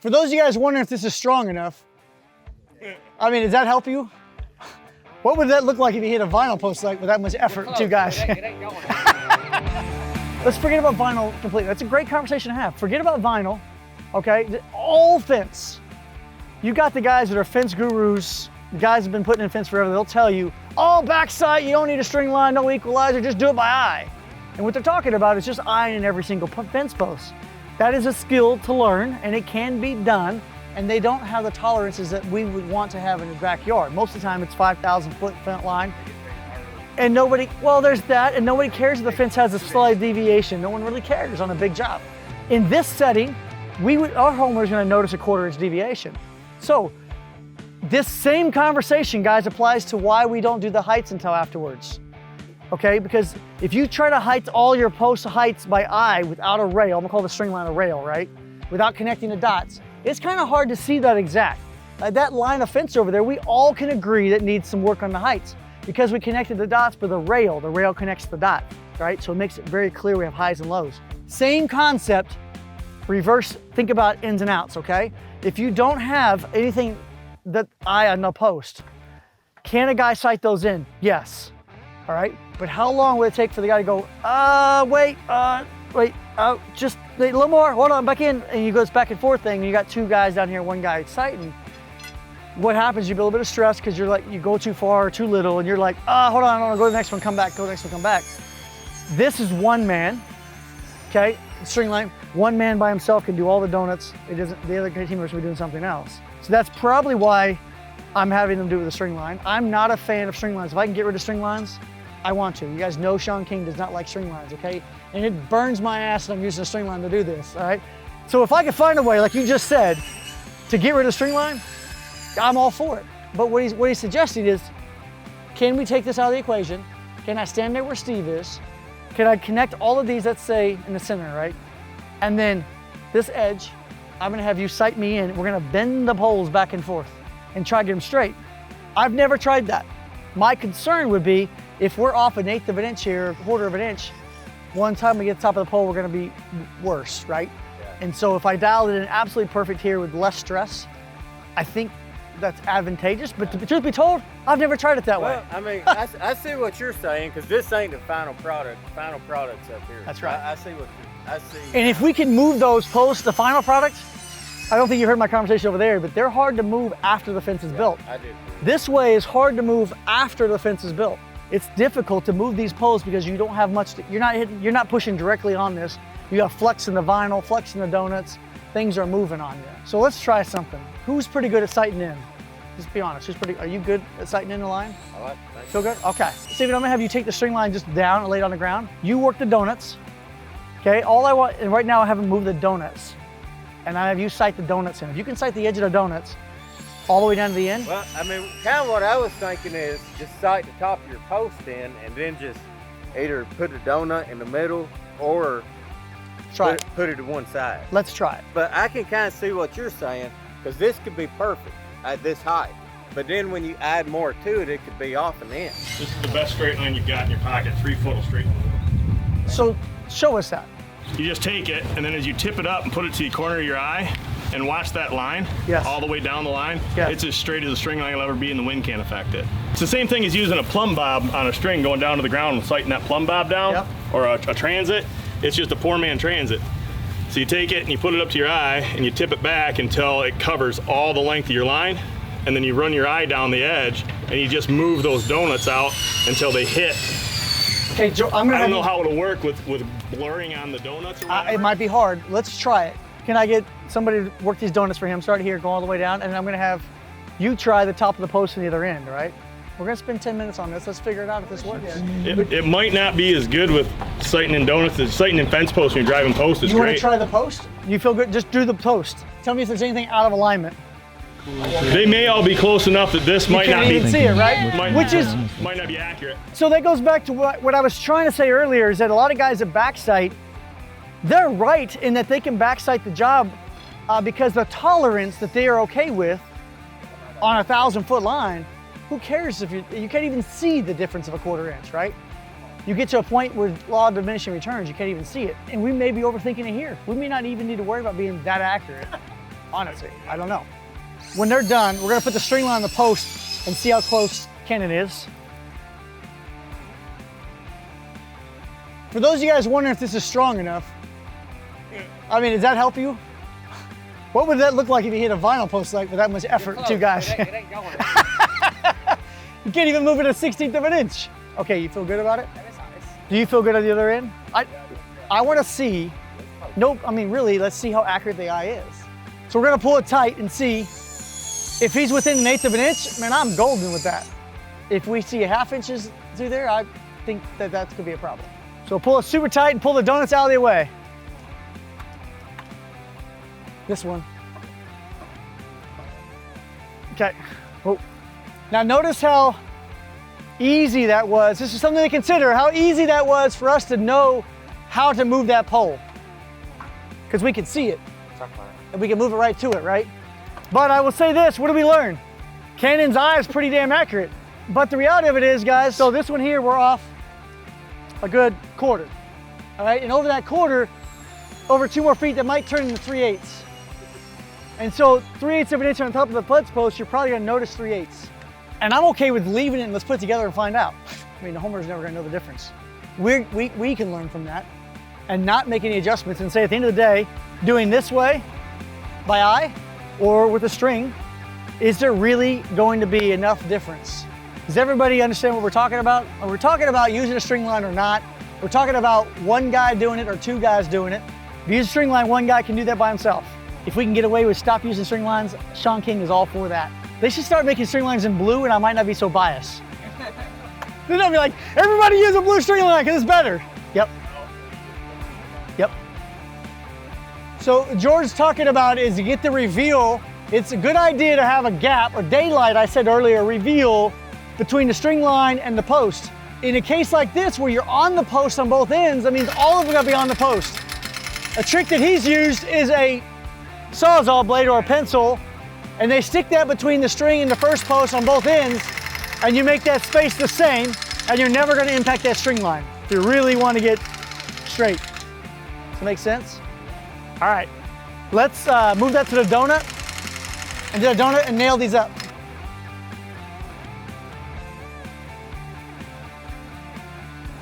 For those of you guys wondering if this is strong enough, I mean, does that help you? What would that look like if you hit a vinyl post like with that much effort, two guys? Let's forget about vinyl completely. That's a great conversation to have. Forget about vinyl, okay? All fence. You got the guys that are fence gurus, the guys have been putting in fence forever, they'll tell you, oh, back sight, you don't need a string line, no equalizer, just do it by eye. And what they're talking about is just eyeing every single fence post. That is a skill to learn, and it can be done, and they don't have the tolerances that we would want to have in the backyard. Most of the time it's 5,000 foot fence line. And nobody, well, there's that, and nobody cares if the fence has a slight deviation. No one really cares on a big job. In this setting, our homeowner is gonna notice a 1/4 inch deviation. So, this same conversation, guys, applies to why we don't do the heights until afterwards. Okay, because if you try to height all your post heights by eye without a rail, I'm gonna call the string line a rail, right? Without connecting the dots, it's kind of hard to see that exact. That line of fence over there, we all can agree that needs some work on the heights because we connected the dots with a rail. The rail connects the dot, right? So it makes it very clear we have highs and lows. Same concept, reverse, think about ins and outs, okay? If you don't have anything that eye on the post, can a guy sight those in? Yes, all right? But how long would it take for the guy to go, just a little more, hold on, back in, and you go this back and forth thing, and you got two guys down here, one guy sighting. What happens, you build a bit of stress because you're like, you go too far or too little, and you're like, hold on, go to the next one, come back, go to the next one, come back. This is one man, okay, string line. One man by himself can do all the donuts. The other team members will be doing something else. So that's probably why I'm having them do it with a string line. I'm not a fan of string lines. If I can get rid of string lines, I want to. You guys know Shawn King does not like string lines, okay? And it burns my ass that I'm using a string line to do this, all right? So if I could find a way, like you just said, to get rid of string line, I'm all for it. But what he's suggesting is, can we take this out of the equation? Can I stand there where Steve is? Can I connect all of these, let's say, in the center, right? And then this edge, I'm gonna have you sight me in. We're gonna bend the poles back and forth and try to get them straight. I've never tried that. My concern would be if we're off 1/8 of an inch here, 1/4 of an inch, one time we get to the top of the pole, we're gonna be worse, right? Yeah. And so if I dialed it in absolutely perfect here with less stress, I think that's advantageous, but to truth be told, I've never tried it that way. I mean, I see what you're saying, because this ain't the final product. The final product's up here. That's right. I see what I see. And if we can move those posts to final product, I don't think you heard my conversation over there, but they're hard to move after the fence is built. I did. This way is hard to move after the fence is built. It's difficult to move these posts because you don't have much, you're not pushing directly on this. You got flex in the vinyl, flex in the donuts, things are moving on you. So let's try something. Who's pretty good at sighting in? Just be honest, are you good at sighting in the line? I like it. Feel good? Okay. Steven, I'm gonna have you take the string line just down and lay it on the ground. You work the donuts, okay? All I want, and right now I haven't moved the donuts, and I have you sight the donuts in. If you can sight the edge of the donuts all the way down to the end. Well, I mean, kind of what I was thinking is just sight the top of your post in, and then just either put a donut in the middle or put it to one side. Let's try it. But I can kind of see what you're saying, because this could be perfect at this height. But then when you add more to it, it could be off an inch. This is the best straight line you've got in your pocket, 3 foot of straight line. So show us that. You just take it, and then as you tip it up and put it to the corner of your eye, and watch that line, yes, all the way down the line, yes, it's as straight as a string line will ever be, and the wind can't affect it. It's the same thing as using a plumb bob on a string going down to the ground and sighting that plumb bob down, yep, or a transit. It's just a poor man transit. So you take it and you put it up to your eye and you tip it back until it covers all the length of your line, and then you run your eye down the edge and you just move those donuts out until they hit. Okay, Joe, I don't know how it'll work with blurring on the donuts or whatever. It might be hard. Let's try it. Can I get somebody to work these donuts for him? Start here, go all the way down, and I'm gonna have you try the top of the post on the other end, all right? We're gonna spend 10 minutes on this. Let's figure it out if this works. It might not be as good with sighting in donuts as sighting in fence posts when you're driving post is great. You wanna try the post? You feel good? Just do the post. Tell me if there's anything out of alignment. They may all be close enough that this might not be. You can't even see it, right? Might not be accurate. So that goes back to what I was trying to say earlier, is that a lot of guys that backsight, they're right in that they can backsight the job because the tolerance that they are okay with on a 1,000-foot line, who cares if you can't even see the difference of a 1/4 inch, right? You get to a point where law of diminishing returns, you can't even see it. And we may be overthinking it here. We may not even need to worry about being that accurate. Honestly, I don't know. When they're done, we're gonna put the string line on the post and see how close Kenan is. For those of you guys wondering if this is strong enough, I mean, does that help you? What would that look like if you hit a vinyl post like with that much effort, two guys? It ain't going. You can't even move it a 16th of an inch. Okay, you feel good about it? Do you feel good at the other end? I want to see, nope, I mean really, let's see how accurate the eye is. So we're gonna pull it tight and see if he's within 1/8 of an inch, man, I'm golden with that. If we see 1/2 inches through there, I think that that's gonna be a problem. So pull it super tight and pull the donuts out of the way. This one. Okay. Oh. Now notice how easy that was. This is something to consider, how easy that was for us to know how to move that pole. Because we can see it. And we can move it right to it, right? But I will say this, what did we learn? Kenan's eye is pretty damn accurate. But the reality of it is, guys, so this one here, we're off a good 1/4. All right, and over that 1/4, over 2 more feet, that might turn into 3/8. And so 3/8 of an inch on top of the putts post, you're probably gonna notice 3/8. And I'm okay with leaving it and let's put it together and find out. I mean, the homer's never gonna know the difference. We can learn from that and not make any adjustments and say at the end of the day, doing this way by eye or with a string, is there really going to be enough difference? Does everybody understand what we're talking about? Are we talking about using a string line or not? We're talking about one guy doing it or 2 guys doing it. If you use a string line, 1 guy can do that by himself. If we can get away with stop using string lines, Shawn King is all for that. They should start making string lines in blue and I might not be so biased. Then I'll be like, everybody use a blue string line because it's better. Yep. Yep. So George's talking about is to get the reveal. It's a good idea to have a gap or daylight, I said earlier, reveal between the string line and the post. In a case like this where you're on the post on both ends, that means all of them gotta be on the post. A trick that he's used is a Sawzall blade or a pencil, and they stick that between the string and the first post on both ends, and you make that space the same, and you're never gonna impact that string line if you really wanna get straight. Does that make sense? All right, let's move that to the donut, and do a donut and nail these up.